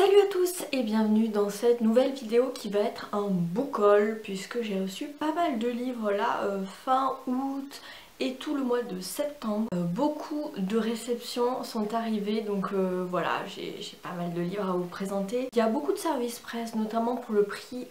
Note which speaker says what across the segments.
Speaker 1: Salut à tous et bienvenue dans cette nouvelle vidéo qui va être un book haul puisque j'ai reçu pas mal de livres là fin août et tout le mois de septembre. Beaucoup de réceptions sont arrivées donc voilà, j'ai pas mal de livres à vous présenter. Il y a beaucoup de services presse, notamment pour le prix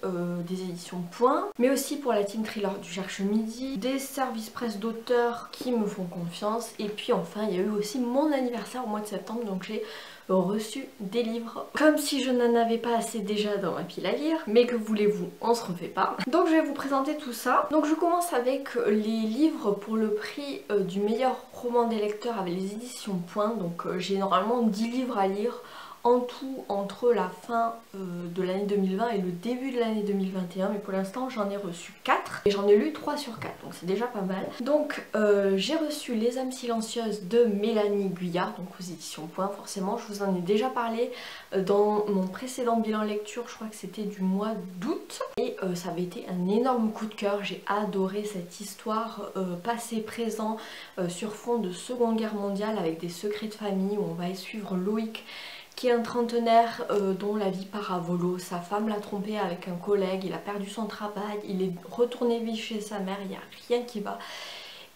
Speaker 1: des éditions Point, mais aussi pour la team thriller du Cherche Midi, des services presse d'auteurs qui me font confiance, et puis enfin il y a eu aussi mon anniversaire au mois de septembre, donc j'ai reçu des livres comme si je n'en avais pas assez déjà dans ma pile à lire, mais que voulez-vous, on se refait pas. Donc je vais vous présenter tout ça. Donc je commence avec les livres pour le prix du meilleur roman des lecteurs avec les éditions Point. Donc j'ai normalement 10 livres à lire en tout entre la fin de l'année 2020 et le début de l'année 2021, mais pour l'instant j'en ai reçu 4 et j'en ai lu 3 sur 4, donc c'est déjà pas mal. Donc j'ai reçu Les âmes silencieuses de Mélanie Guyard, donc aux éditions Point. Forcément je vous en ai déjà parlé dans mon précédent bilan lecture, je crois que c'était du mois d'août, et ça avait été un énorme coup de cœur. J'ai adoré cette histoire passé-présent sur fond de Seconde Guerre mondiale avec des secrets de famille où on va suivre Loïc, qui est un trentenaire dont la vie part à volo. Sa femme l'a trompé avec un collègue, il a perdu son travail, il est retourné vivre chez sa mère, il n'y a rien qui va.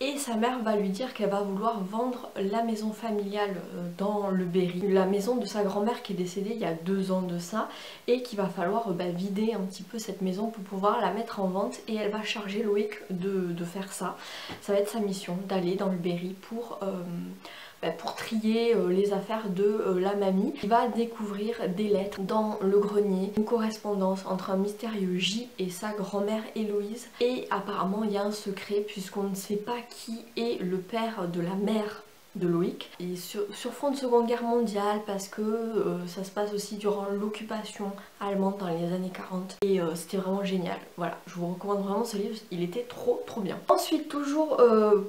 Speaker 1: Et sa mère va lui dire qu'elle va vouloir vendre la maison familiale dans le Berry, la maison de sa grand-mère qui est décédée il y a 2 ans de ça, et qu'il va falloir vider un petit peu cette maison pour pouvoir la mettre en vente, et elle va charger Loïc de faire ça. Ça va être sa mission, d'aller dans le Berry pour trier les affaires de la mamie. Il va découvrir des lettres dans le grenier, une correspondance entre un mystérieux J et sa grand-mère Héloïse, et apparemment il y a un secret puisqu'on ne sait pas qui est le père de la mère de Loïc, et sur fond de Seconde Guerre mondiale, parce que ça se passe aussi durant l'occupation allemande dans les années 40, et c'était vraiment génial. Voilà, je vous recommande vraiment ce livre, il était trop bien. Ensuite, toujours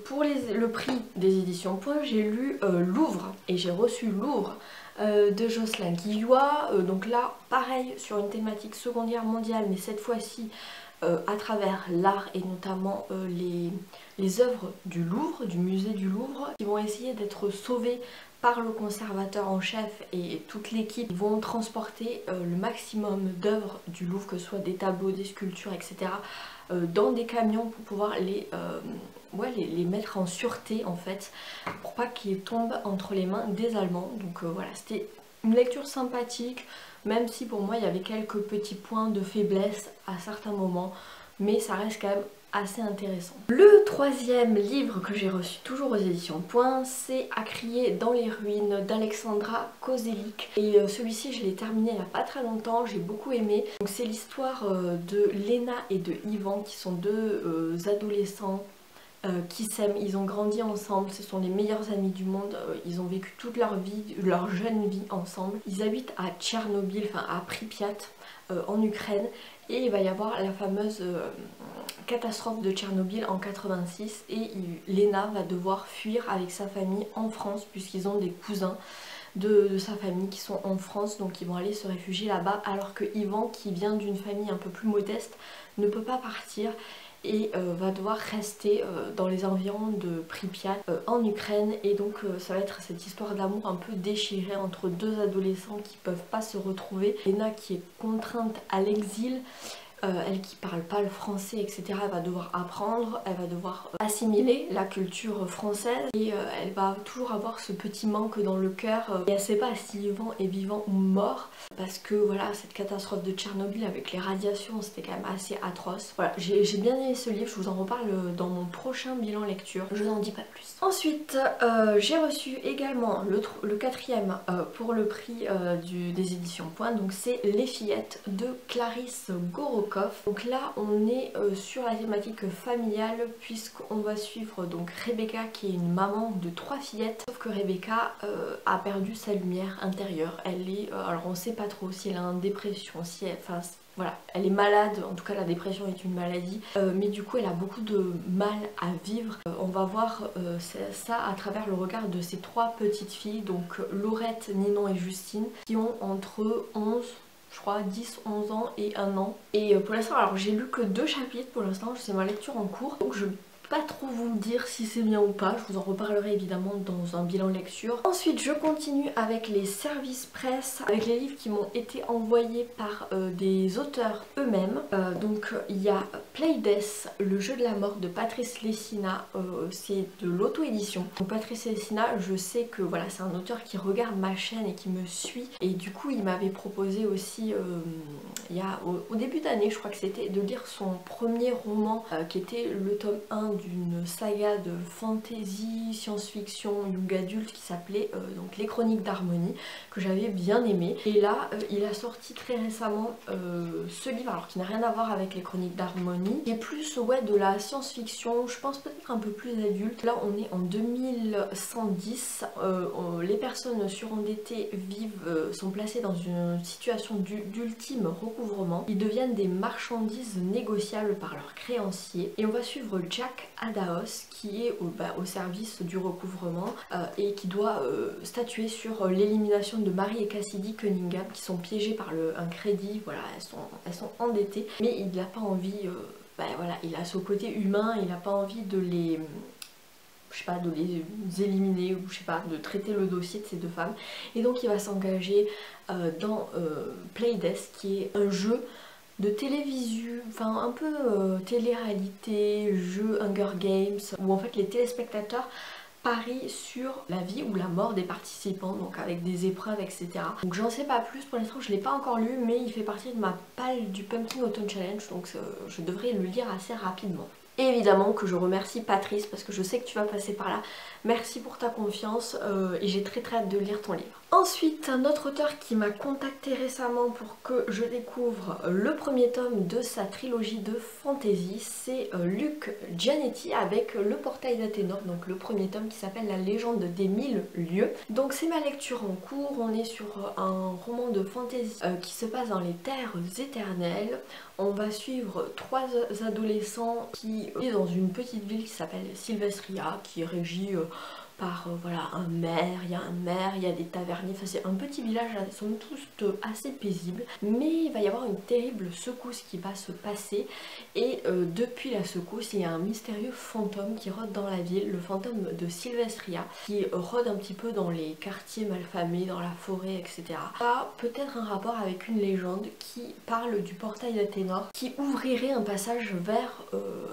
Speaker 1: pour le prix des éditions Point, j'ai lu Louvre, et j'ai reçu Louvre de Jocelyn Guillois. Donc là, pareil, sur une thématique Seconde Guerre mondiale, mais cette fois-ci à travers l'art, et notamment les œuvres du Louvre, du musée du Louvre, qui vont essayer d'être sauvées par le conservateur en chef, et toute l'équipe vont transporter le maximum d'œuvres du Louvre, que ce soit des tableaux, des sculptures, etc., dans des camions pour pouvoir les mettre en sûreté en fait, pour pas qu'ils tombent entre les mains des Allemands. Donc voilà, c'était une lecture sympathique, même si pour moi il y avait quelques petits points de faiblesse à certains moments, mais ça reste quand même assez intéressant. Le troisième livre que j'ai reçu toujours aux éditions Point, c'est À crier dans les ruines d'Alexandra Kozelik, et celui-ci je l'ai terminé il n'y a pas très longtemps, j'ai beaucoup aimé. Donc c'est l'histoire de Léna et de Yvan, qui sont deux adolescents qui s'aiment, ils ont grandi ensemble, ce sont les meilleurs amis du monde, ils ont vécu toute leur vie, leur jeune vie ensemble. Ils habitent à Tchernobyl, enfin à Pripyat en Ukraine, et il va y avoir la fameuse catastrophe de Tchernobyl en 86, et Léna va devoir fuir avec sa famille en France puisqu'ils ont des cousins de sa famille qui sont en France, donc ils vont aller se réfugier là-bas, alors que Yvan, qui vient d'une famille un peu plus modeste, ne peut pas partir et va devoir rester dans les environs de Pripyat en Ukraine. Et donc ça va être cette histoire d'amour un peu déchirée entre deux adolescents qui peuvent pas se retrouver. Léna, qui est contrainte à l'exil, elle qui parle pas le français, etc., elle va devoir apprendre, elle va devoir assimiler la culture française, et elle va toujours avoir ce petit manque dans le cœur, et elle sait pas si Yvan est vivant ou mort, parce que voilà, cette catastrophe de Tchernobyl avec les radiations, c'était quand même assez atroce. Voilà, j'ai bien aimé ce livre, je vous en reparle dans mon prochain bilan lecture, je vous en dis pas plus. Ensuite, j'ai reçu également le quatrième pour le prix des éditions Point, donc c'est Les fillettes de Clarisse Gorokoff. Donc là on est sur la thématique familiale, puisqu'on va suivre donc Rebecca, qui est une maman de 3 fillettes, sauf que Rebecca a perdu sa lumière intérieure. Elle est, alors on sait pas trop si elle a une dépression, si elle, enfin voilà, elle est malade, en tout cas la dépression est une maladie, mais du coup elle a beaucoup de mal à vivre. On va voir ça à travers le regard de ces 3 petites filles, donc Laurette, Ninon et Justine, qui ont entre 11, je crois 10, 11 ans et 1 an. Et pour l'instant, alors j'ai lu que 2 chapitres pour l'instant, c'est ma lecture en cours, donc je pas trop vous dire si c'est bien ou pas, je vous en reparlerai évidemment dans un bilan lecture. Ensuite je continue avec les services presse, avec les livres qui m'ont été envoyés par des auteurs eux-mêmes. Donc il y a Play Death, le jeu de la mort de Patrice Lessina, c'est de l'auto-édition. Donc Patrice Lessina, je sais que voilà, c'est un auteur qui regarde ma chaîne et qui me suit, et du coup il m'avait proposé aussi il y a au début d'année, je crois que c'était, de lire son premier roman qui était le tome 1 d'une saga de fantasy, science-fiction, young adulte qui s'appelait donc Les Chroniques d'Harmonie, que j'avais bien aimé. Et là il a sorti très récemment ce livre, alors qui n'a rien à voir avec Les Chroniques d'Harmonie, qui est plus ouais, de la science-fiction, je pense peut-être un peu plus adulte. Là on est en 2110, les personnes surendettées vivent, sont placées dans une situation d'ultime recouvrement. Ils deviennent des marchandises négociables par leurs créanciers, et on va suivre Jack Adaos qui est au service du recouvrement et qui doit statuer sur l'élimination de Mary et Cassidy Cunningham qui sont piégées par un crédit. Voilà, elles sont endettées, mais il n'a pas envie, voilà, il a ce côté humain, il n'a pas envie de les... je sais pas, de les éliminer, ou je sais pas, de traiter le dossier de ces deux femmes. Et donc il va s'engager dans Play Death, qui est un jeu de télévision, enfin un peu télé-réalité, jeu Hunger Games, où en fait les téléspectateurs parient sur la vie ou la mort des participants, donc avec des épreuves, etc. Donc j'en sais pas plus pour l'instant, je l'ai pas encore lu, mais il fait partie de ma palle du Pumpkin Autumn Challenge, donc je devrais le lire assez rapidement. Et évidemment que je remercie Patrice parce que je sais que tu vas passer par là. Merci pour ta confiance et j'ai très hâte de lire ton livre. Ensuite, un autre auteur qui m'a contacté récemment pour que je découvre le premier tome de sa trilogie de fantasy, c'est Luc Gianetti avec Le Portail d'Athénor, donc le premier tome qui s'appelle La Légende des 1000 lieux. Donc c'est ma lecture en cours, on est sur un roman de fantasy qui se passe dans les terres éternelles. On va suivre trois adolescents qui vivent dans une petite ville qui s'appelle Sylvestria, qui est régie par voilà, un maire, il y a des taverniers, enfin c'est un petit village, ils sont tous assez paisibles, mais il va y avoir une terrible secousse qui va se passer, et depuis la secousse il y a un mystérieux fantôme qui rôde dans la ville, le fantôme de Sylvestria, qui rôde un petit peu dans les quartiers malfamés, dans la forêt, etc. Ça a peut-être un rapport avec une légende qui parle du portail d'Athénor, qui ouvrirait un passage vers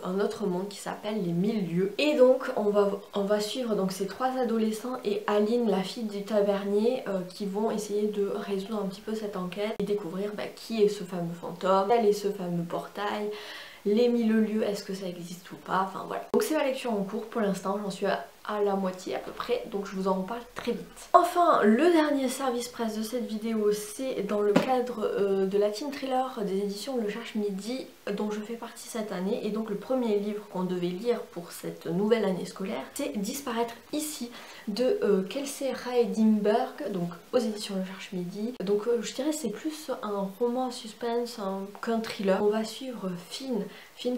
Speaker 1: un autre monde qui s'appelle les 1000 lieux. Et donc on va suivre donc ces trois adolescents et Aline, la fille du tavernier, qui vont essayer de résoudre un petit peu cette enquête et découvrir qui est ce fameux fantôme, quel est ce fameux portail, les 1000 lieux, est-ce que ça existe ou pas, enfin voilà. Donc c'est ma lecture en cours pour l'instant, j'en suis à la moitié à peu près, donc je vous en reparle très vite. Enfin, le dernier service presse de cette vidéo, c'est dans le cadre de la Teen Thriller des éditions Le Cherche Midi, dont je fais partie cette année, et donc le premier livre qu'on devait lire pour cette nouvelle année scolaire, c'est Disparaître ici de Kelsey Reidinberg, donc aux éditions Le Cherche Midi. Donc je dirais c'est plus un roman à suspense qu'un thriller. On va suivre Finn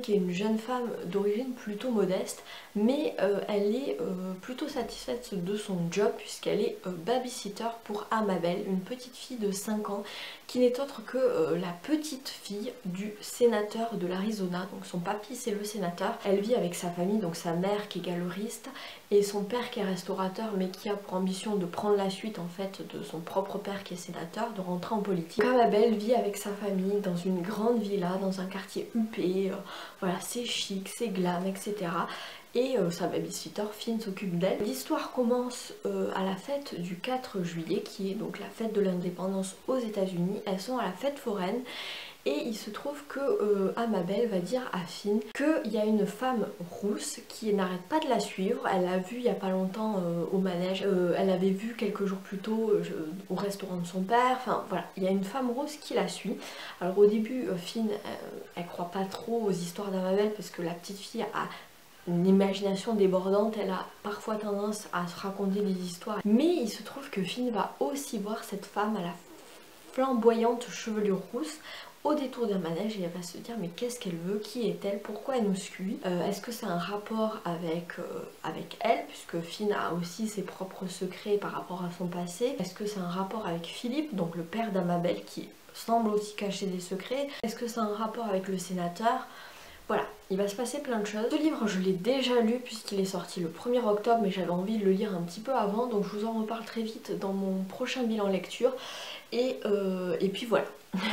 Speaker 1: qui est une jeune femme d'origine plutôt modeste, mais elle est plutôt satisfaite de son job puisqu'elle est babysitter pour Amabel, une petite fille de 5 ans qui n'est autre que la petite fille du sénateur de l'Arizona. Donc son papy c'est le sénateur, elle vit avec sa famille, donc sa mère qui est galeriste et son père qui est restaurateur, mais qui a pour ambition de prendre la suite en fait de son propre père qui est sénateur, de rentrer en politique. Amabel vit avec sa famille dans une grande villa, dans un quartier huppé, voilà, c'est chic, c'est glam, etc. Et sa babysitter Finn s'occupe d'elle. L'histoire commence à la fête du 4 juillet, qui est donc la fête de l'indépendance aux États-Unis. Elles sont à la fête foraine. Et il se trouve que Amabel va dire à Finn qu'il y a une femme rousse qui n'arrête pas de la suivre. Elle l'a vue il n'y a pas longtemps au manège, elle l'avait vue quelques jours plus tôt au restaurant de son père. Enfin voilà, il y a une femme rousse qui la suit. Alors au début, Finn, elle croit pas trop aux histoires d'Amabel parce que la petite fille a une imagination débordante, elle a parfois tendance à se raconter des histoires. Mais il se trouve que Finn va aussi voir cette femme à la flamboyante chevelure rousse au détour d'un manège, et elle va se dire mais qu'est-ce qu'elle veut, qui est-elle, pourquoi elle nous suit, est-ce que c'est un rapport avec elle, puisque Finn a aussi ses propres secrets par rapport à son passé, est-ce que c'est un rapport avec Philippe, donc le père d'Amabel qui semble aussi cacher des secrets, est-ce que c'est un rapport avec le sénateur. Voilà, il va se passer plein de choses. Ce livre je l'ai déjà lu puisqu'il est sorti le 1er octobre, mais j'avais envie de le lire un petit peu avant, donc je vous en reparle très vite dans mon prochain bilan lecture. Et puis voilà.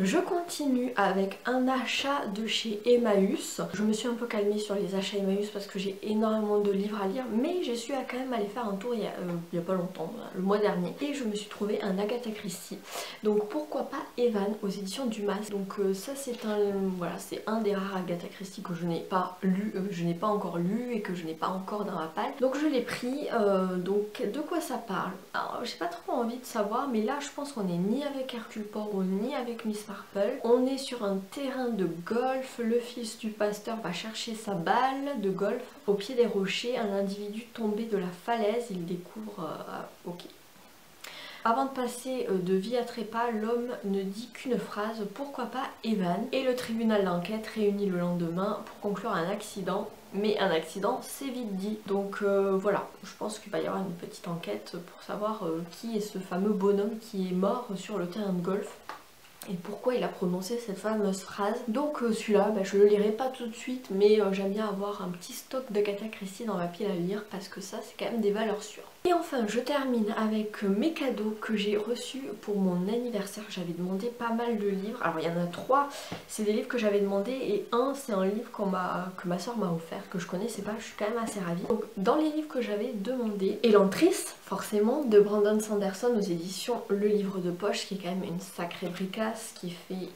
Speaker 1: Je continue avec un achat de chez Emmaüs. Je me suis un peu calmée sur les achats Emmaüs parce que j'ai énormément de livres à lire, mais j'ai su quand même aller faire un tour il y a pas longtemps, le mois dernier, et je me suis trouvé un Agatha Christie. Donc pourquoi pas Evan aux éditions Dumas. Donc ça c'est un des rares Agatha Christie que je n'ai pas lu, je n'ai pas encore lu et que je n'ai pas encore dans ma palle. Donc je l'ai pris. Donc de quoi ça parle? Alors j'ai pas trop envie de savoir, mais là je pense qu'on est ni avec Hercule Poirot ni avec Miss Marple. On est sur un terrain de golf. Le fils du pasteur va chercher sa balle de golf au pied des rochers. Un individu tombé de la falaise, il découvre... ok. Avant de passer de vie à trépas, l'homme ne dit qu'une phrase, pourquoi pas Evan? Et le tribunal d'enquête réunit le lendemain pour conclure un accident. Mais un accident, c'est vite dit. Donc voilà, je pense qu'il va y avoir une petite enquête pour savoir qui est ce fameux bonhomme qui est mort sur le terrain de golf. Et pourquoi il a prononcé cette fameuse phrase. Donc celui-là, je le lirai pas tout de suite, mais j'aime bien avoir un petit stock d'Agatha Christie dans ma pile à lire parce que ça c'est quand même des valeurs sûres. Et enfin je termine avec mes cadeaux que j'ai reçus pour mon anniversaire. J'avais demandé pas mal de livres, alors il y en a 3, c'est des livres que j'avais demandé et un c'est un livre que ma soeur m'a offert, que je connaissais pas, je suis quand même assez ravie. Donc dans les livres que j'avais demandé, Elantris forcément de Brandon Sanderson aux éditions Le Livre de Poche, qui est quand même une sacrée bricasse, qui fait...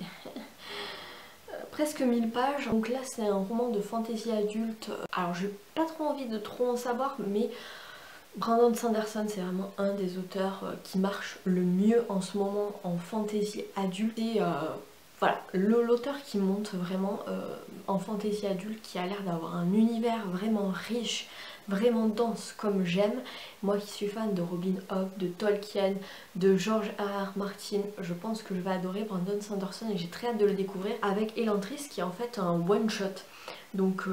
Speaker 1: presque 1000 pages. Donc là c'est un roman de fantasy adulte. Alors j'ai pas trop envie de trop en savoir, mais Brandon Sanderson c'est vraiment un des auteurs qui marche le mieux en ce moment en fantasy adulte. Et voilà, l'auteur qui monte vraiment en fantasy adulte, qui a l'air d'avoir un univers vraiment riche, vraiment dense comme j'aime. Moi qui suis fan de Robin Hobb, de Tolkien, de George R.R. Martin, je pense que je vais adorer Brandon Sanderson et j'ai très hâte de le découvrir avec Elantris qui est en fait un one shot. Donc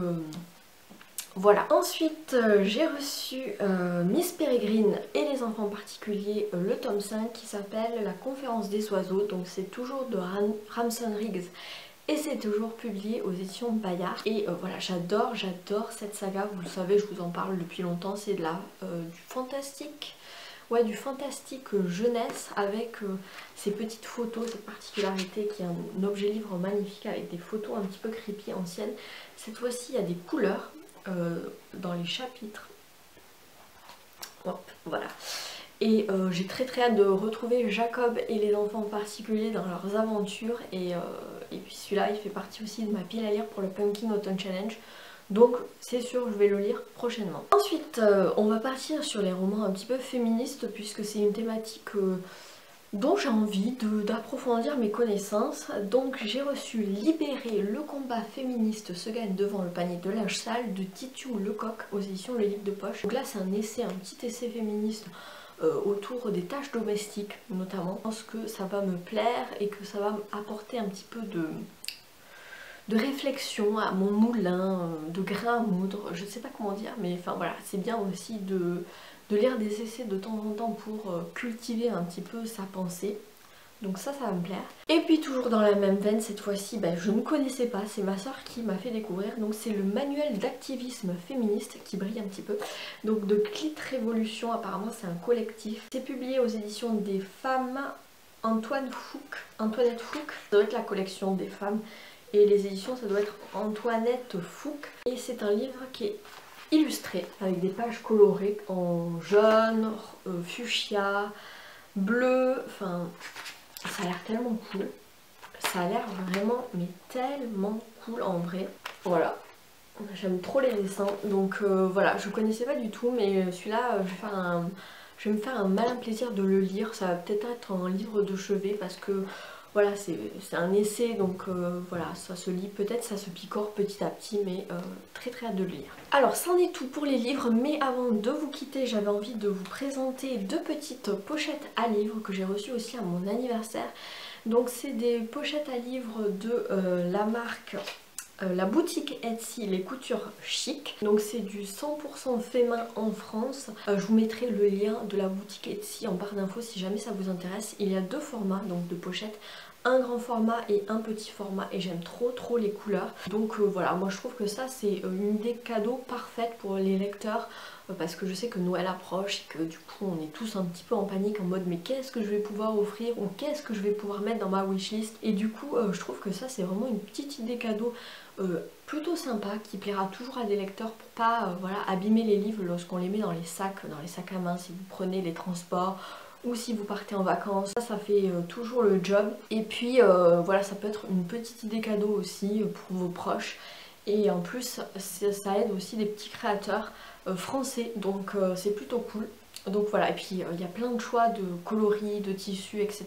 Speaker 1: voilà. Ensuite j'ai reçu Miss Peregrine et les enfants particuliers, le tome 5 qui s'appelle La conférence des oiseaux. Donc c'est toujours de Ramson Riggs et c'est toujours publié aux éditions Bayard. Et voilà, j'adore cette saga, vous le savez, je vous en parle depuis longtemps. C'est de du fantastique, ouais, du fantastique jeunesse avec ces petites photos, cette particularité qui est un objet livre magnifique avec des photos un petit peu creepy anciennes. Cette fois-ci il y a des couleurs dans les chapitres. Hop, voilà. Et j'ai très hâte de retrouver Jacob et les enfants particuliers dans leurs aventures. Et puis celui-là il fait partie aussi de ma pile à lire pour le Pumpkin Autumn Challenge. Donc c'est sûr, je vais le lire prochainement. Ensuite on va partir sur les romans un petit peu féministes, puisque c'est une thématique dont j'ai envie d'approfondir mes connaissances. Donc j'ai reçu Libérer, le combat féministe se gagne devant le panier de linge sale de Titiou Lecoq aux éditions Le Livre de Poche. Donc là c'est un essai, un petit essai féministe autour des tâches domestiques notamment. Je pense que ça va me plaire et que ça va m'apporter un petit peu de réflexion à mon moulin, de grain à moudre, je ne sais pas comment dire, mais enfin voilà, c'est bien aussi de lire des essais de temps en temps pour cultiver un petit peu sa pensée. Donc ça va me plaire. Et puis toujours dans la même veine, cette fois-ci, je ne connaissais pas, c'est ma soeur qui m'a fait découvrir. Donc c'est le manuel d'activisme féministe qui brille un petit peu. Donc de Clit Révolution, apparemment c'est un collectif. C'est publié aux éditions des femmes Antoinette Fouque. Ça doit être la collection des femmes. Et les éditions ça doit être Antoinette Fouque. Et c'est un livre qui est illustré avec des pages colorées en jaune, fuchsia, bleu, enfin ça a l'air tellement cool. Ça a l'air vraiment mais tellement cool en vrai. Voilà, j'aime trop les dessins. Donc voilà, je connaissais pas du tout, mais celui-là je vais me faire un malin plaisir de le lire. Ça va peut-être être un livre de chevet parce que voilà, c'est un essai, donc voilà, ça se lit peut-être, ça se picore petit à petit, mais très hâte de le lire. Alors c'en est tout pour les livres, mais avant de vous quitter, j'avais envie de vous présenter 2 petites pochettes à livres que j'ai reçues aussi à mon anniversaire. Donc c'est des pochettes à livres de la marque... la boutique Etsy, les coutures chic. Donc c'est du 100% fait main en France. Je vous mettrai le lien de la boutique Etsy en barre d'infos si jamais ça vous intéresse. Il y a 2 formats donc de pochettes, un grand format et un petit format et j'aime trop les couleurs. Donc voilà, moi je trouve que ça c'est une idée cadeau parfaite pour les lecteurs parce que je sais que Noël approche et que du coup on est tous un petit peu en panique en mode mais qu'est-ce que je vais pouvoir offrir ou qu'est-ce que je vais pouvoir mettre dans ma wishlist, et du coup je trouve que ça c'est vraiment une petite idée cadeau plutôt sympa qui plaira toujours à des lecteurs pour pas voilà, abîmer les livres lorsqu'on les met dans les sacs à main, si vous prenez les transports ou si vous partez en vacances. Ça fait toujours le job. Et puis voilà, ça peut être une petite idée cadeau aussi pour vos proches. Et en plus ça aide aussi des petits créateurs français, donc c'est plutôt cool. Donc voilà, et puis il y a plein de choix de coloris, de tissus, etc.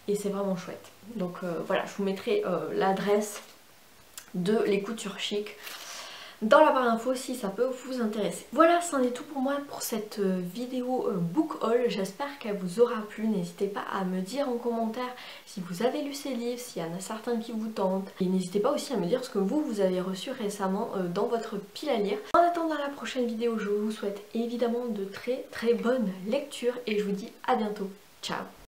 Speaker 1: Et c'est vraiment chouette. Donc voilà, je vous mettrai l'adresse de Les Coutures Chic dans la barre d'infos si ça peut vous intéresser. Voilà, c'en est tout pour moi pour cette vidéo book haul. J'espère qu'elle vous aura plu. N'hésitez pas à me dire en commentaire si vous avez lu ces livres, s'il y en a certains qui vous tentent. Et n'hésitez pas aussi à me dire ce que vous avez reçu récemment dans votre pile à lire. En attendant la prochaine vidéo, je vous souhaite évidemment de très bonnes lectures et je vous dis à bientôt. Ciao!